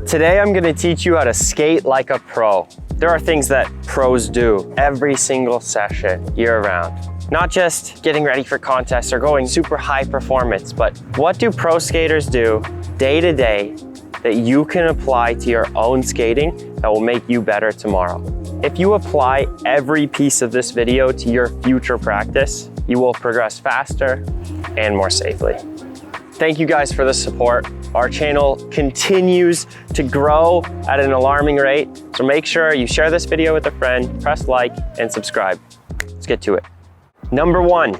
Today I'm gonna teach you how to skate like a pro. There are things that pros do every single session, year round. Not just getting ready for contests or going super high performance, but what do pro skaters do day to day that you can apply to your own skating that will make you better tomorrow? If you apply every piece of this video to your future practice, you will progress faster and more safely. Thank you guys for the support. Our channel continues to grow at an alarming rate, so make sure you share this video with a friend, press like, and subscribe. Let's get to it. Number one,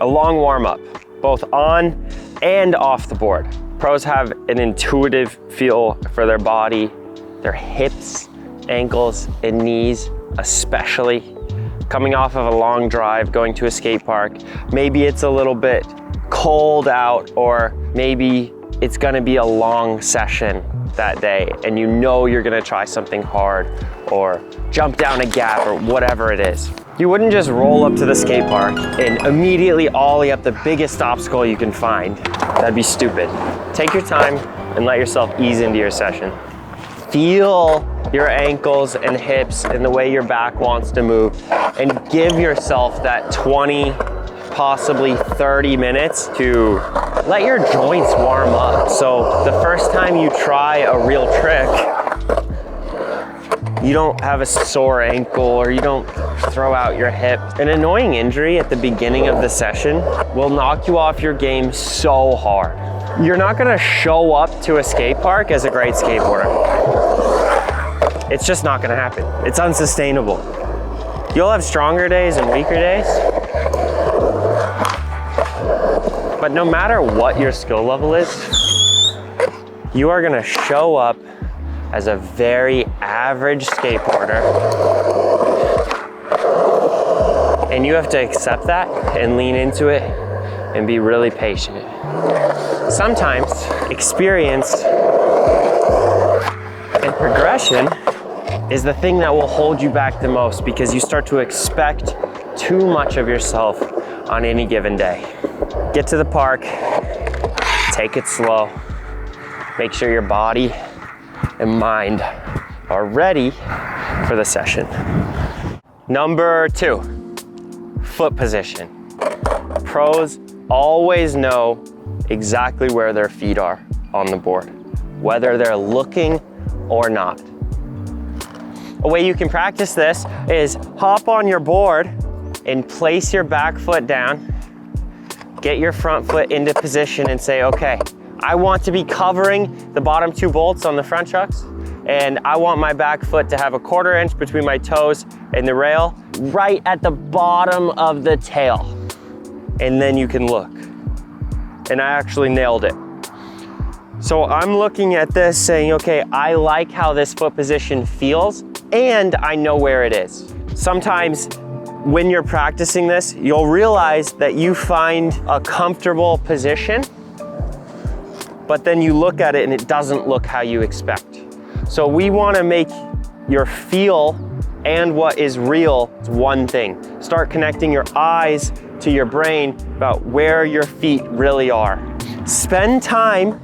a long warm-up, both on and off the board. Pros have an intuitive feel for their body, their hips, ankles, and knees, especially. Coming off of a long drive, going to a skate park, maybe it's a little bit cold out, or maybe it's gonna be a long session that day and you know you're gonna try something hard or jump down a gap or whatever it is. You wouldn't just roll up to the skate park and immediately ollie up the biggest obstacle you can find. That'd be stupid. Take your time and let yourself ease into your session. Feel your ankles and hips and the way your back wants to move, and give yourself that 20, possibly 30 minutes to let your joints warm up. So the first time you try a real trick, you don't have a sore ankle or you don't throw out your hip. An annoying injury at the beginning of the session will knock you off your game so hard. You're not gonna show up to a skate park as a great skateboarder. It's just not gonna happen. It's unsustainable. You'll have stronger days and weaker days, but no matter what your skill level is, you are gonna show up as a very average skateboarder, and you have to accept that and lean into it and be really patient. Sometimes experience and progression is the thing that will hold you back the most, because you start to expect too much of yourself on any given day. Get to the park, take it slow, make sure your body and mind are ready for the session. Number two, foot position. Pros always know exactly where their feet are on the board, whether they're looking or not. A way you can practice this is hop on your board and place your back foot down, get your front foot into position and say, okay, I want to be covering the bottom two bolts on the front chucks, and I want my back foot to have a 1/4 inch between my toes and the rail, right at the bottom of the tail. And then you can look. And I actually nailed it. So I'm looking at this saying, okay, I like how this foot position feels, and I know where it is. Sometimes when you're practicing this, you'll realize that you find a comfortable position, but then you look at it and it doesn't look how you expect. So we want to make your feel and what is real one thing. Start connecting your eyes to your brain about where your feet really are. Spend time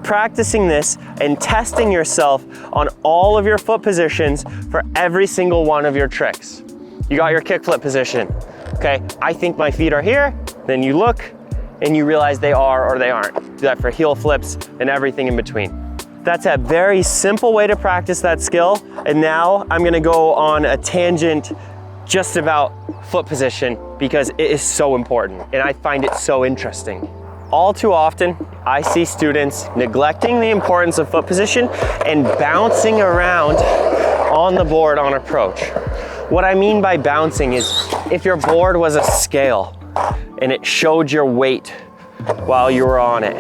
practicing this and testing yourself on all of your foot positions for every single one of your tricks. You got your kickflip position. Okay, I think my feet are here. Then you look and you realize they are or they aren't. Do that for heel flips and everything in between. That's a very simple way to practice that skill. And now I'm gonna go on a tangent just about foot position, because it is so important and I find it so interesting. All too often, I see students neglecting the importance of foot position and bouncing around on the board on approach. What I mean by bouncing is, if your board was a scale and it showed your weight while you were on it,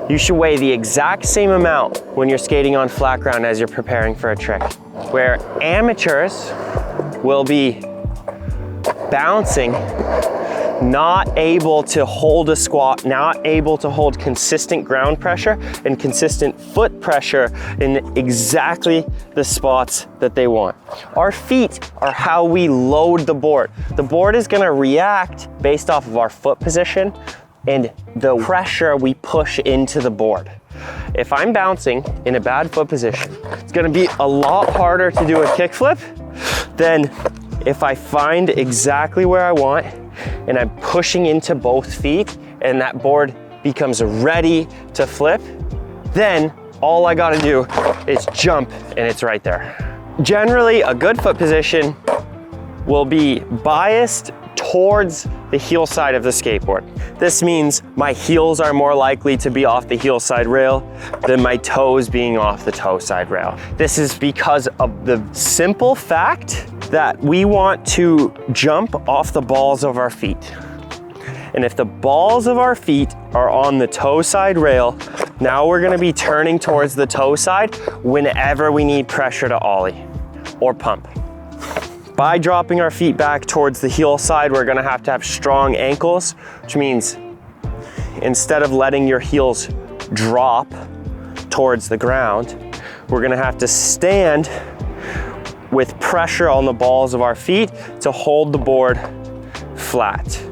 you should weigh the exact same amount when you're skating on flat ground as you're preparing for a trick. Where amateurs will be bouncing, not able to hold a squat, not able to hold consistent ground pressure and consistent foot pressure in exactly the spots that they want. Our feet are how we load the board. The board is gonna react based off of our foot position and the pressure we push into the board. If I'm bouncing in a bad foot position, it's gonna be a lot harder to do a kickflip than if I find exactly where I want and I'm pushing into both feet and that board becomes ready to flip, then all I gotta do is jump and it's right there. Generally, a good foot position will be biased towards the heel side of the skateboard. This means my heels are more likely to be off the heel side rail than my toes being off the toe side rail. This is because of the simple fact that we want to jump off the balls of our feet. And if the balls of our feet are on the toe side rail, now we're gonna be turning towards the toe side whenever we need pressure to ollie or pump. By dropping our feet back towards the heel side, we're gonna have to have strong ankles, which means instead of letting your heels drop towards the ground, we're gonna have to stand with pressure on the balls of our feet to hold the board flat.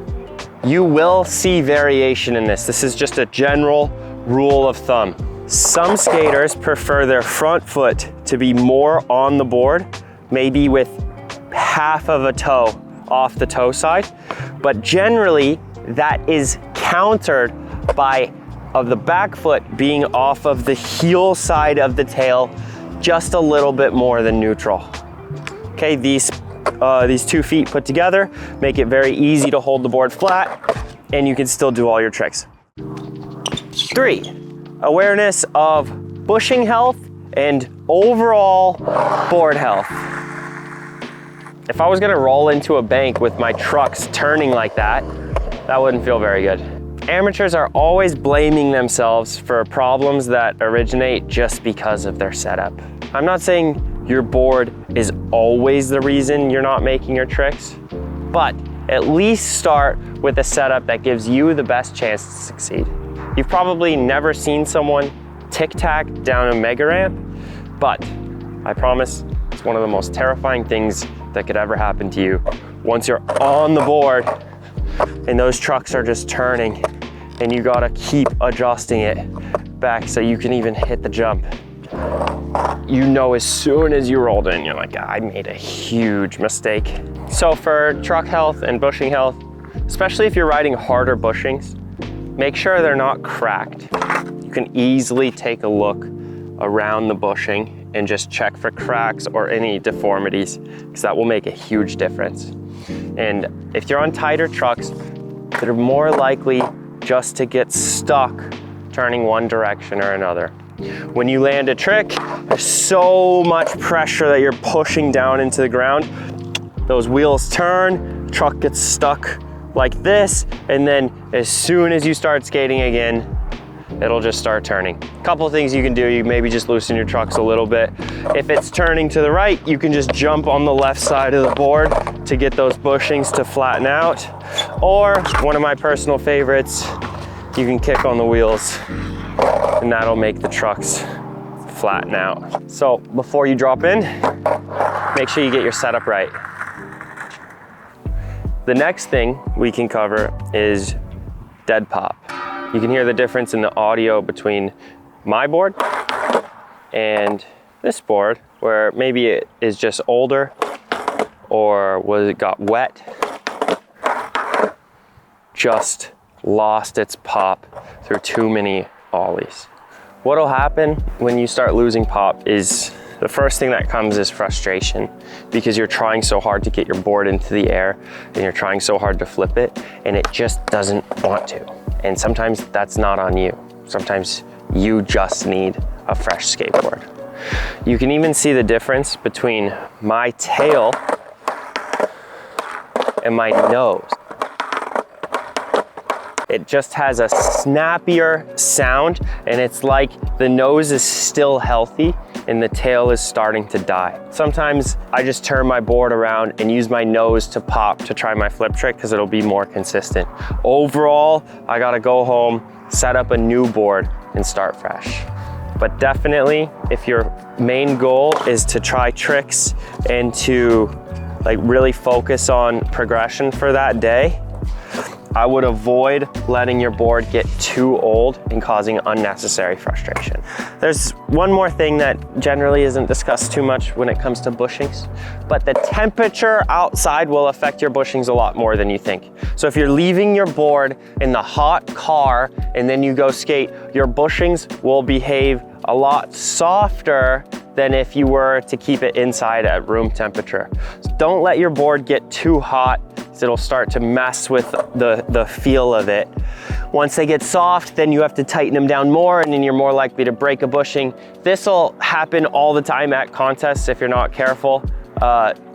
You will see variation in this. This is just a general rule of thumb. Some skaters prefer their front foot to be more on the board, maybe with half of a toe off the toe side, but generally that is countered by the back foot being off of the heel side of the tail just a little bit more than neutral. Okay, these 2 feet put together make it very easy to hold the board flat and you can still do all your tricks. 3, awareness of bushing health and overall board health. If I was gonna roll into a bank with my trucks turning like that, that wouldn't feel very good. Amateurs are always blaming themselves for problems that originate just because of their setup. I'm not saying your board is always the reason you're not making your tricks, but at least start with a setup that gives you the best chance to succeed. You've probably never seen someone tic-tac down a mega ramp, but I promise it's one of the most terrifying things that could ever happen to you. Once you're on the board and those trucks are just turning and you gotta keep adjusting it back so you can even hit the jump. You know as soon as you rolled in, you're like, I made a huge mistake. So for truck health and bushing health, especially if you're riding harder bushings, make sure they're not cracked. You can easily take a look around the bushing and just check for cracks or any deformities, because that will make a huge difference. And if you're on tighter trucks, they're more likely just to get stuck turning one direction or another. When you land a trick, there's so much pressure that you're pushing down into the ground. Those wheels turn, truck gets stuck like this, and then as soon as you start skating again, it'll just start turning. A couple of things you can do, you maybe just loosen your trucks a little bit. If it's turning to the right, you can just jump on the left side of the board to get those bushings to flatten out. Or one of my personal favorites, you can kick on the wheels and that'll make the trucks flatten out. So before you drop in, make sure you get your setup right. The next thing we can cover is dead pop. You can hear the difference in the audio between my board and this board, where maybe it is just older or it got wet, just lost its pop through too many ollies. What'll happen when you start losing pop is the first thing that comes is frustration, because you're trying so hard to get your board into the air and you're trying so hard to flip it and it just doesn't want to. And sometimes that's not on you. Sometimes you just need a fresh skateboard. You can even see the difference between my tail and my nose. It just has a snappier sound, and it's like the nose is still healthy and the tail is starting to die. Sometimes I just turn my board around and use my nose to pop to try my flip trick because it'll be more consistent. Overall, I gotta go home, set up a new board and start fresh. But definitely, if your main goal is to try tricks and to really focus on progression for that day, I would avoid letting your board get too old and causing unnecessary frustration. There's one more thing that generally isn't discussed too much when it comes to bushings, but the temperature outside will affect your bushings a lot more than you think. So if you're leaving your board in the hot car and then you go skate, your bushings will behave a lot softer than if you were to keep it inside at room temperature. So don't let your board get too hot, because it'll start to mess with the feel of it. Once they get soft, then you have to tighten them down more, and then you're more likely to break a bushing. This will happen all the time at contests if you're not careful.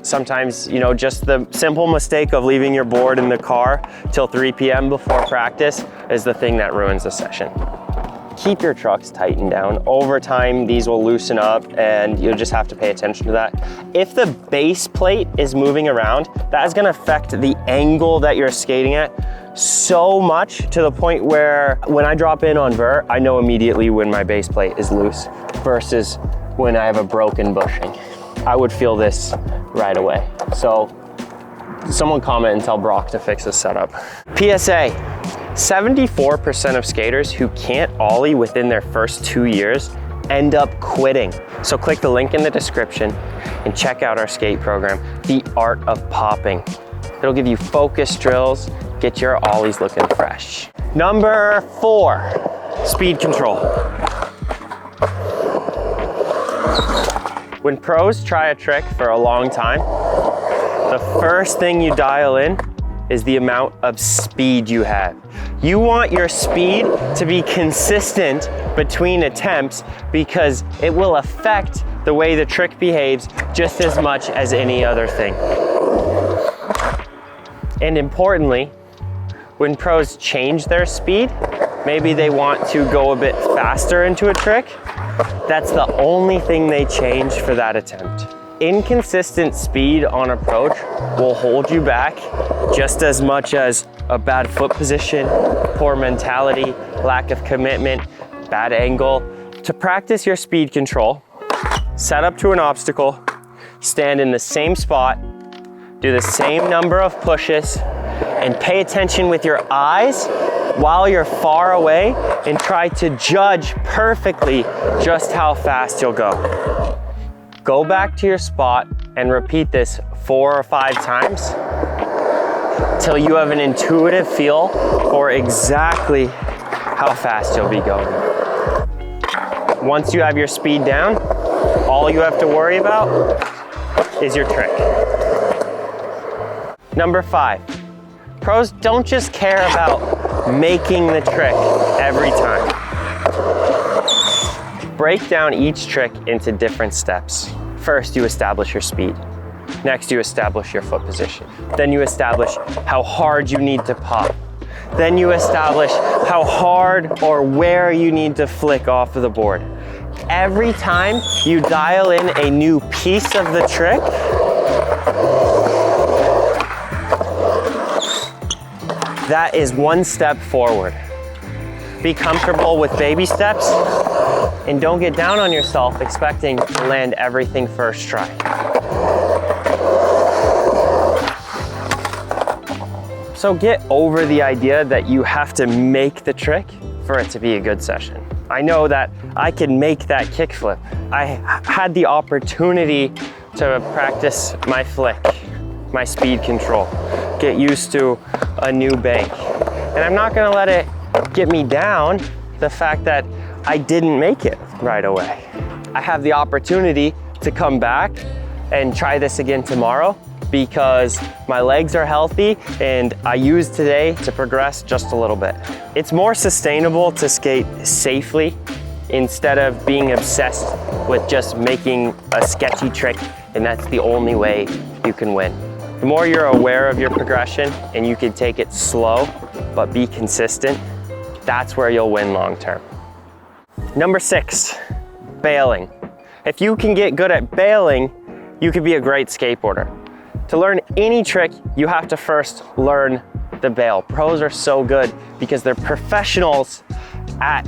Sometimes, you know, just the simple mistake of leaving your board in the car till 3 p.m. before practice is the thing that ruins the session. Keep your trucks tightened down. Over time, these will loosen up and you'll just have to pay attention to that. If the base plate is moving around, that is gonna affect the angle that you're skating at so much, to the point where when I drop in on vert, I know immediately when my base plate is loose versus when I have a broken bushing. I would feel this right away. So someone comment and tell Brock to fix this setup. PSA. 74% of skaters who can't ollie within their first 2 years end up quitting. So click the link in the description and check out our skate program, The Art of Popping. It'll give you focus drills, get your ollies looking fresh. Number 4, speed control. When pros try a trick for a long time, the first thing you dial in is the amount of speed you have. You want your speed to be consistent between attempts, because it will affect the way the trick behaves just as much as any other thing. And importantly, when pros change their speed, maybe they want to go a bit faster into a trick, that's the only thing they change for that attempt. Inconsistent speed on approach will hold you back just as much as a bad foot position, poor mentality, lack of commitment, bad angle. To practice your speed control, set up to an obstacle, stand in the same spot, do the same number of pushes, and pay attention with your eyes while you're far away, and try to judge perfectly just how fast you'll go. Go back to your spot and repeat this 4 or 5 times till you have an intuitive feel for exactly how fast you'll be going. Once you have your speed down, all you have to worry about is your trick. Number 5, pros don't just care about making the trick every time. Break down each trick into different steps. First, you establish your speed. Next, you establish your foot position. Then you establish how hard you need to pop. Then you establish how hard or where you need to flick off of the board. Every time you dial in a new piece of the trick, that is one step forward. Be comfortable with baby steps, and don't get down on yourself expecting to land everything first try. So get over the idea that you have to make the trick for it to be a good session. I know that I can make that kickflip. I had the opportunity to practice my flick, my speed control, get used to a new bank. And I'm not gonna let it get me down, the fact that I didn't make it right away. I have the opportunity to come back and try this again tomorrow, because my legs are healthy and I used today to progress just a little bit. It's more sustainable to skate safely instead of being obsessed with just making a sketchy trick and that's the only way you can win. The more you're aware of your progression and you can take it slow but be consistent, that's where you'll win long term. Number 6, bailing. If you can get good at bailing, you could be a great skateboarder. To learn any trick, you have to first learn the bail. Pros are so good because they're professionals at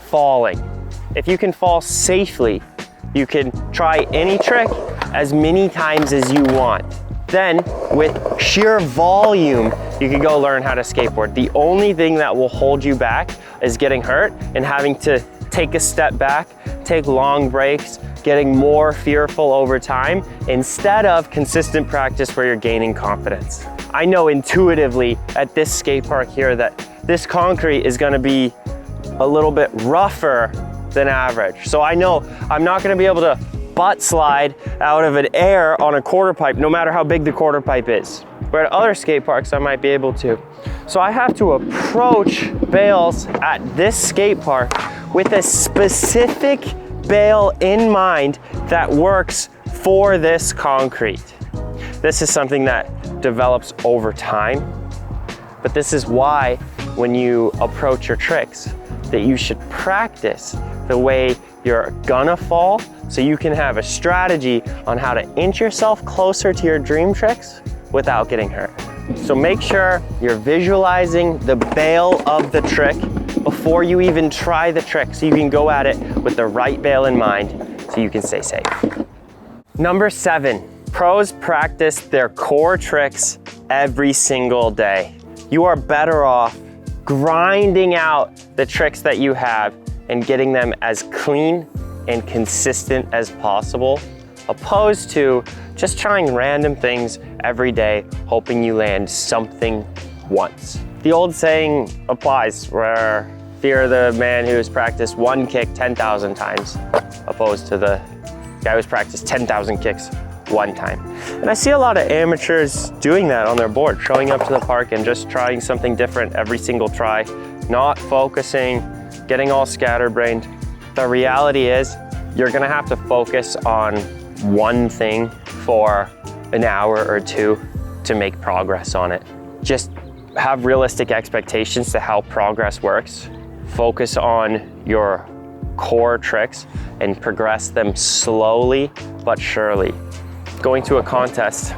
falling. If you can fall safely, you can try any trick as many times as you want. Then, with sheer volume you could go learn how to skateboard. The only thing that will hold you back is getting hurt and having to take a step back, take long breaks, getting more fearful over time instead of consistent practice where you're gaining confidence. I know intuitively at this skate park here that this concrete is gonna be a little bit rougher than average. So I know I'm not gonna be able to butt slide out of an air on a quarter pipe, no matter how big the quarter pipe is. Where at other skate parks, I might be able to. So I have to approach bales at this skate park with a specific bale in mind that works for this concrete. This is something that develops over time, but this is why when you approach your tricks, that you should practice the way you're gonna fall so you can have a strategy on how to inch yourself closer to your dream tricks without getting hurt. So make sure you're visualizing the bale of the trick before you even try the trick so you can go at it with the right bale in mind so you can stay safe. Number 7, pros practice their core tricks every single day. You are better off grinding out the tricks that you have and getting them as clean and consistent as possible, opposed to just trying random things every day, hoping you land something once. The old saying applies where fear the man who's practiced one kick 10,000 times, opposed to the guy who's practiced 10,000 kicks one time. And I see a lot of amateurs doing that on their board, showing up to the park and just trying something different every single try, not focusing, getting all scatterbrained. The reality is you're gonna have to focus on one thing for an hour or two to make progress on it. Just have realistic expectations to how progress works. Focus on your core tricks and progress them slowly but surely. Going to a contest,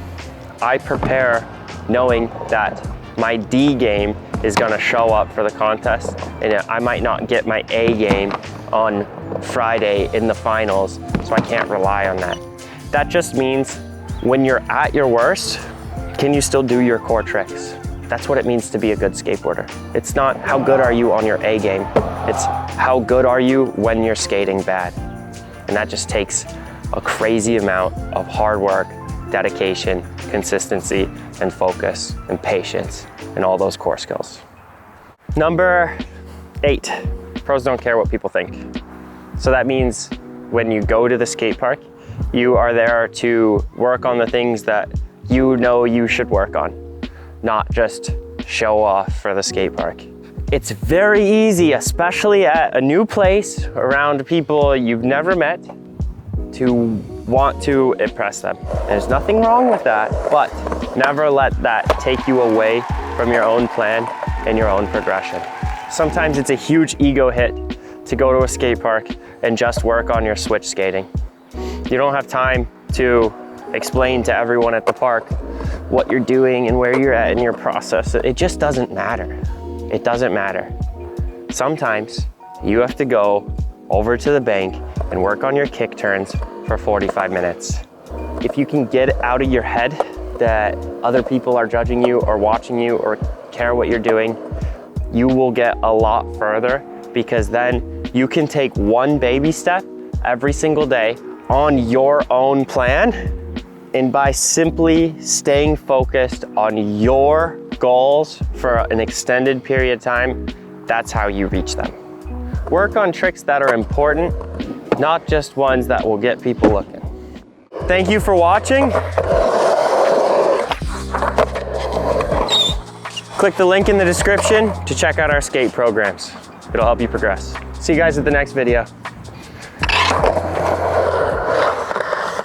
I prepare knowing that my D game is gonna show up for the contest, and I might not get my A game on Friday in the finals, so I can't rely on that. That just means when you're at your worst, can you still do your core tricks? That's what it means to be a good skateboarder. It's not how good are you on your A game, it's how good are you when you're skating bad. And that just takes a crazy amount of hard work, dedication, consistency, and focus, and patience, and all those core skills. Number 8, pros don't care what people think. So that means when you go to the skate park, you are there to work on the things that you know you should work on, not just show off for the skate park. It's very easy, especially at a new place around people you've never met, to want to impress them. There's nothing wrong with that, but never let that take you away from your own plan and your own progression. Sometimes it's a huge ego hit to go to a skate park and just work on your switch skating. You don't have time to explain to everyone at the park what you're doing and where you're at in your process. It just doesn't matter. It doesn't matter. Sometimes you have to go over to the bank and work on your kick turns for 45 minutes. If you can get out of your head that other people are judging you or watching you or care what you're doing, you will get a lot further, because then you can take one baby step every single day on your own plan. And by simply staying focused on your goals for an extended period of time, that's how you reach them. Work on tricks that are important, not just ones that will get people looking. Thank you for watching. Click the link in the description to check out our skate programs. It'll help you progress. See you guys at the next video.